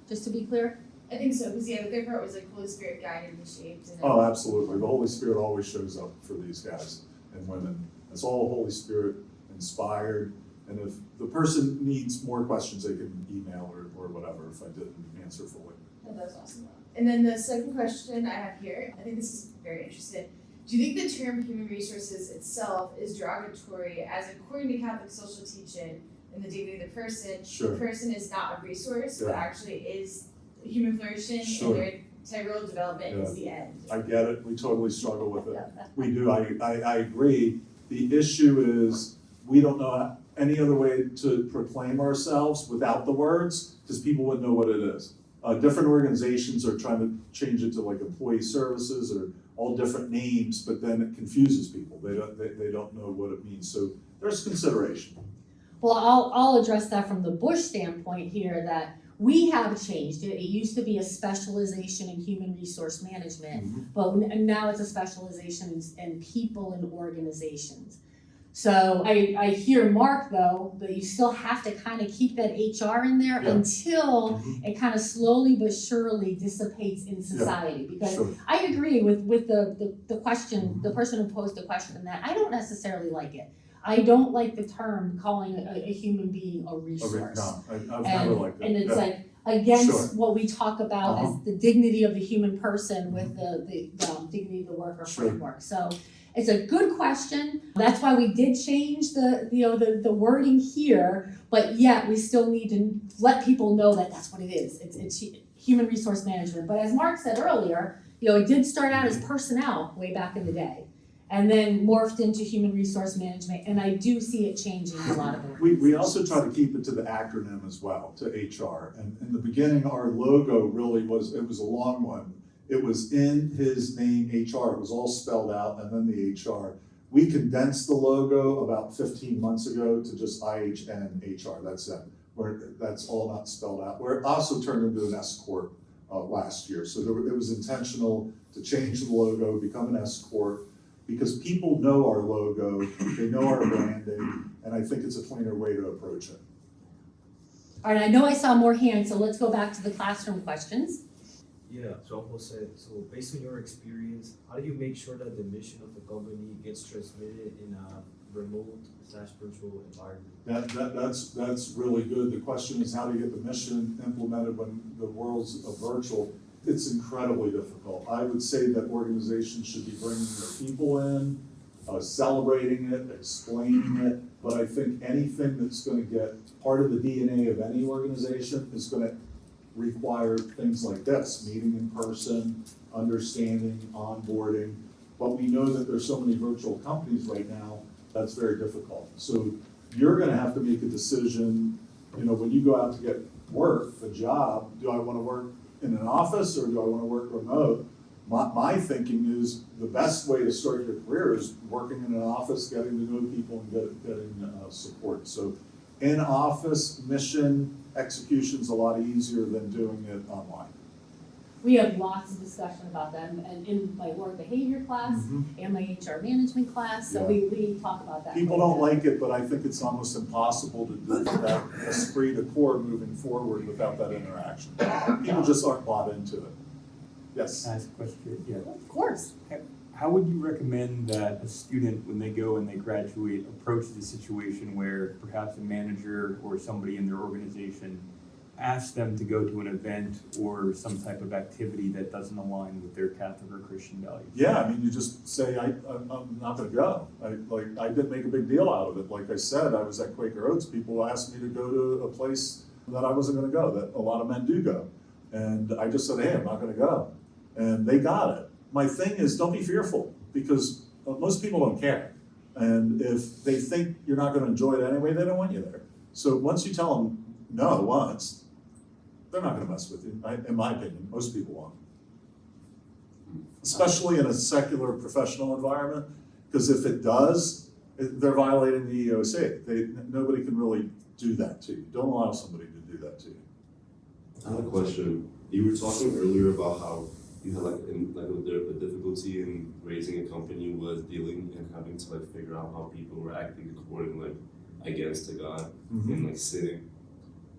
Just to be clear? I think so, because the third part was like Holy Spirit guided and shaped. And Oh, absolutely. The Holy Spirit always shows up for these guys and women. It's all Holy Spirit inspired. And if the person needs more questions, they can email or whatever if I didn't answer fully. Oh, that was awesome. And then the second question I have here, I think this is very interesting. Do you think the term human resources itself is derogatory, as according to Catholic social teaching in the dignity of the person, Sure. the person is not a resource, but Yeah. actually is human flourishing Sure. and their integral development is the end? I get it. We totally struggle with it. We do. I agree. The issue is we don't know any other way to proclaim ourselves without the words, because people wouldn't know what it is. Different organizations are trying to change it to like employee services or all different names, but then it confuses people. They don't know what it means. So there's consideration. Well, I'll address that from the Busch standpoint here, that we have changed it. It used to be a specialization in human resource management, but now it's a specialization in people and organizations. So I hear Mark, though, that you still have to kind of keep that HR in there until it kind of slowly but surely dissipates in society. Because I agree with the question, the person who posed the question, in that I don't necessarily like it. I don't like the term calling a human being a resource. No, I've never liked it. And it's like against what we talk about as the dignity of the human person with the dignity of the worker framework. So it's a good question. That's why we did change the wording here, but yet we still need to let people know that that's what it is. It's human resource management. But as Mark said earlier, it did start out as personnel way back in the day, and then morphed into human resource management. And I do see it changing in a lot of organizations. We also try to keep it to the acronym as well, to HR. And in the beginning, our logo really it was a long one. It was in his name, HR. It was all spelled out, and then the HR. We condensed the logo about 15 months ago to just IHN HR. That's it. Where that's all not spelled out. Where it also turned into an S Corp last year. So it was intentional to change the logo, become an S Corp, because people know our logo, they know our branding, and I think it's a cleaner way to approach it. All right, I know I saw more hands, so let's go back to the classroom questions. Yeah, so Jose, so based on your experience, how do you make sure that the mission of the company gets transmitted in a remote/virtual environment? That's really good. The question is, how do you get the mission implemented when the world's virtual? It's incredibly difficult. I would say that organizations should be bringing their people in, celebrating it, explaining it, but I think anything that's going to get part of the DNA of any organization is going to require things like this, meeting in person, understanding, onboarding. But we know that there's so many virtual companies right now, that's very difficult. So you're gonna have to make a decision, when you go out to get work, a job, do I wanna work in an office or do I wanna work remote? My thinking is the best way to start your career is working in an office, getting to know people and getting support. So in-office mission execution's a lot easier than doing it online. We have lots of discussion about that in my work behavior class and my HR management class, so we talk about that. People don't like it, but I think it's almost impossible to do that esprit de corps moving forward without that interaction. People just aren't bought into it. Yes? Ask a question, yeah. Of course. how would you recommend that a student, when they go and they graduate, approach the situation where perhaps a manager or somebody in their organization asks them to go to an event or some type of activity that doesn't align with their Catholic or Christian values? Yeah, I mean, you just say, I'm not gonna go. I didn't make a big deal out of it. Like I said, I was at Quaker Oats, people asked me to go to a place that I wasn't gonna go, that a lot of men do go. And I just said, hey, I'm not gonna go. And they got it. My thing is, don't be fearful, because most people don't care. And if they think you're not gonna enjoy it anyway, they don't want you there. So once you tell them no once, they're not gonna mess with you, in my opinion. Most people won't. Especially in a secular professional environment, because if it does, they're violating the EEOC. Nobody can really do that to you. Don't allow somebody to do that to you. I have a question. You were talking earlier about how you had a difficulty in raising a company was dealing and having to figure out how people were acting according against a God and sinning.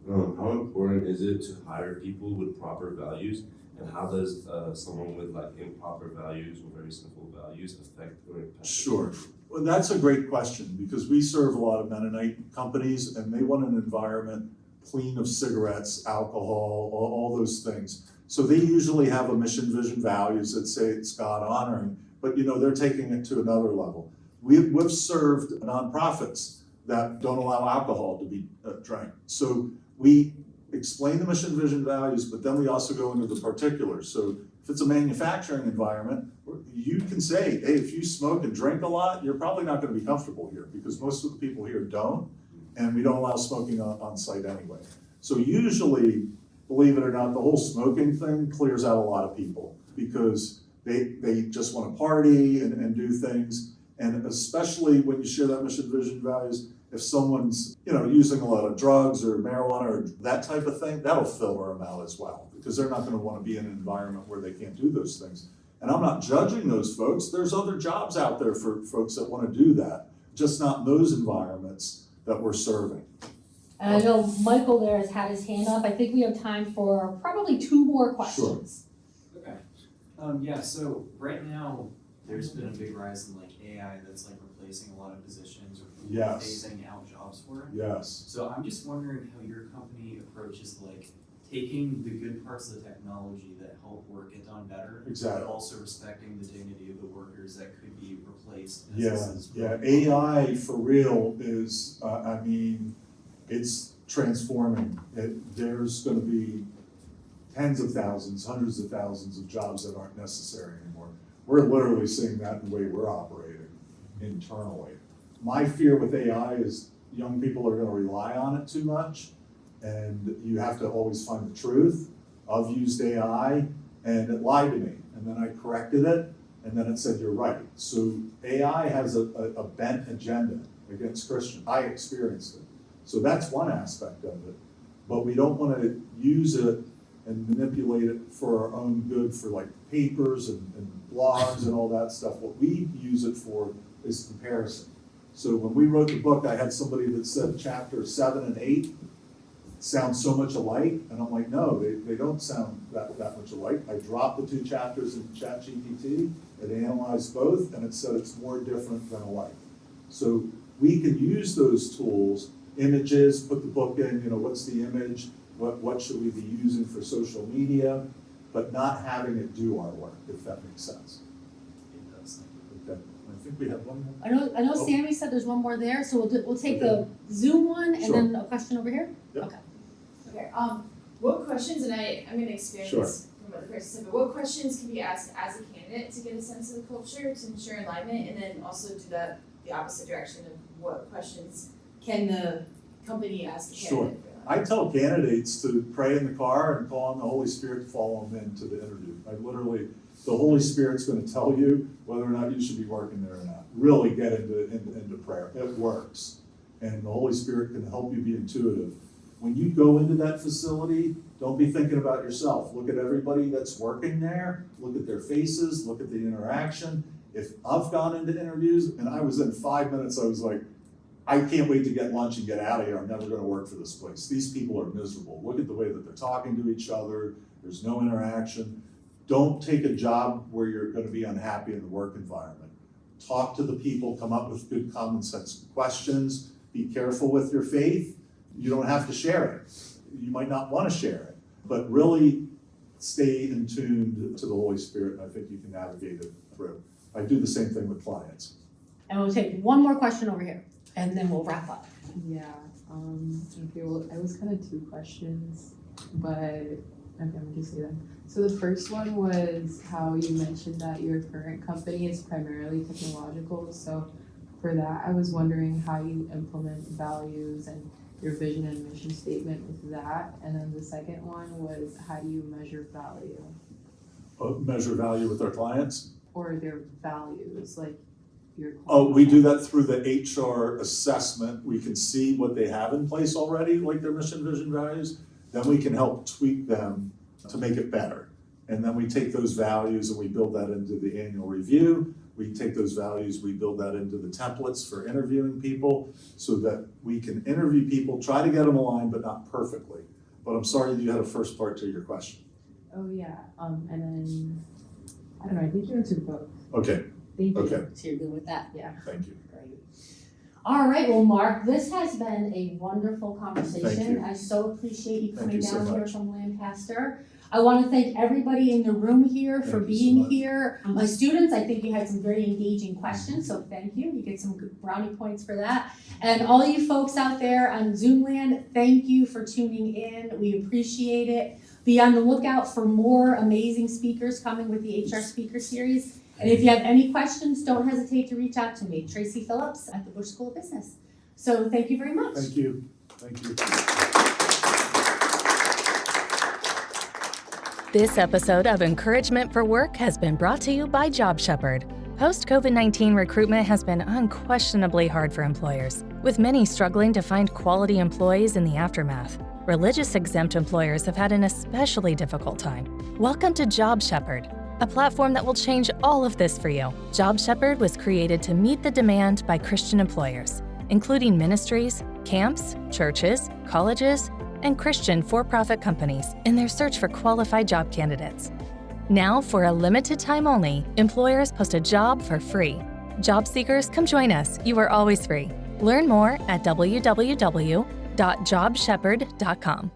How important is it to hire people with proper values, and how does someone with improper values or very simple values affect or impact? Sure. Well, that's a great question, because we serve a lot of Mennonite companies and they want an environment clean of cigarettes, alcohol, all those things. So they usually have a mission, vision, values that say it's God honoring, but they're taking it to another level. We've served nonprofits that don't allow alcohol to be drank. So we explain the mission, vision, values, but then we also go into the particulars. So if it's a manufacturing environment, you can say, hey, if you smoke and drink a lot, you're probably not going to be comfortable here, because most of the people here don't, and we don't allow smoking on site anyway. So usually, believe it or not, the whole smoking thing clears out a lot of people, because they just want to party and do things. And especially when you share that mission, vision, values, if someone's using a lot of drugs or marijuana or that type of thing, that'll filter them out as well, because they're not going to want to be in an environment where they can't do those things. And I'm not judging those folks. There's other jobs out there for folks that want to do that, just not in those environments that we're serving. And I know Michael there has had his hand up. I think we have time for probably 2 more questions. Sure. Okay. So right now there's been a big rise in AI that's replacing a lot of positions or phasing out jobs for it. Yes. So I'm just wondering how your company approaches taking the good parts of the technology that help work get done better, Exactly. but also respecting the dignity of the workers that could be replaced. AI for real is, it's transforming. There's going to be tens of thousands, hundreds of thousands of jobs that aren't necessary anymore. We're literally seeing that in the way we're operating internally. My fear with AI is young people are going to rely on it too much, and you have to always find the truth. I've used AI and it lied to me, and then I corrected it, and then it said, you're right. So AI has a bent agenda against Christians. I experienced it. So that's one aspect of it. But we don't want to use it and manipulate it for our own good, for papers and blogs and all that stuff. What we use it for is comparison. So when we wrote the book, I had somebody that said chapter 7 and 8 sound so much alike, and I'm like, no, they don't sound that much alike. I dropped the 2 chapters in ChatGPT, it analyzed both, and it said it's more different than alike. So we can use those tools, images, put the book in, what's the image, what should we be using for social media, but not having it do our work, if that makes sense. It does. Okay. I think we have one more. I know Sammy said there's one more there, so we'll take the Zoom one and Sure. then a question over here. Yep. Okay. Okay, what questions, and I'm gonna expand this from what the person said, but what questions can be asked as a candidate to get a sense of the culture to ensure alignment, and then also do that the opposite direction of what questions can the company ask the Sure. candidate? I tell candidates to pray in the car and call on the Holy Spirit to follow them into the interview. The Holy Spirit's going to tell you whether or not you should be working there or not. Really get into prayer. It works. And the Holy Spirit can help you be intuitive. When you go into that facility, don't be thinking about yourself. Look at everybody that's working there. Look at their faces. Look at the interaction. If I've gone into interviews and I was in 5 minutes, I was like, I can't wait to get lunch and get out of here. I'm never going to work for this place. These people are miserable. Look at the way that they're talking to each other. There's no interaction. Don't take a job where you're going to be unhappy in the work environment. Talk to the people, come up with good common sense questions, be careful with your faith. You don't have to share it. You might not want to share it, but really stay in tune to the Holy Spirit, and I think you can navigate it through. I do the same thing with clients. And we'll take one more question over here, and then we'll wrap up. Yeah, okay, well, it was kind of 2 questions, but okay, I'm gonna just say them. So the first one was how you mentioned that your current company is primarily technological. So for that, I was wondering how you implement values and your vision and mission statement with that. And then the second one was how do you measure value? Measure value with our clients? Or their values, like your clients. Oh, we do that through the HR assessment. We can see what they have in place already, like their mission, vision, values. Then we can help tweak them to make it better. And then we take those values and we build that into the annual review. We take those values, we build that into the templates for interviewing people so that we can interview people, try to get them aligned, but not perfectly. But I'm sorry you had a first part to your question. Oh yeah, and then, I don't know, I think you answered both. Okay. Thank you. Okay. So you're good with that? Yeah. Thank you. Great. All right, well, Mark, this has been a wonderful conversation. Thank you. I so appreciate you coming Thank you so down here much. from Lancaster. I want to thank everybody in the room here for Thank you so being much. here. My students, I think you had some very engaging questions, so thank you. You get some good brownie points for that. And all you folks out there on Zoom land, thank you for tuning in. We appreciate it. Be on the lookout for more amazing speakers coming with the HR Speaker Series. And if you have any questions, don't hesitate to reach out to me, Tracy Phillips at the Busch School of Business. So thank you very much. Thank you. Thank you. This episode of Encouragement for Work has been brought to you by Job Shepherd. Post-COVID-19 recruitment has been unquestionably hard for employers, with many struggling to find quality employees in the aftermath. Religious exempt employers have had an especially difficult time. Welcome to Job Shepherd, a platform that will change all of this for you. Job Shepherd was created to meet the demand by Christian employers, including ministries, camps, churches, colleges, and Christian for-profit companies in their search for qualified job candidates. Now, for a limited time only, employers post a job for free. Job seekers, come join us. You are always free. Learn more at www.jobshepherd.com.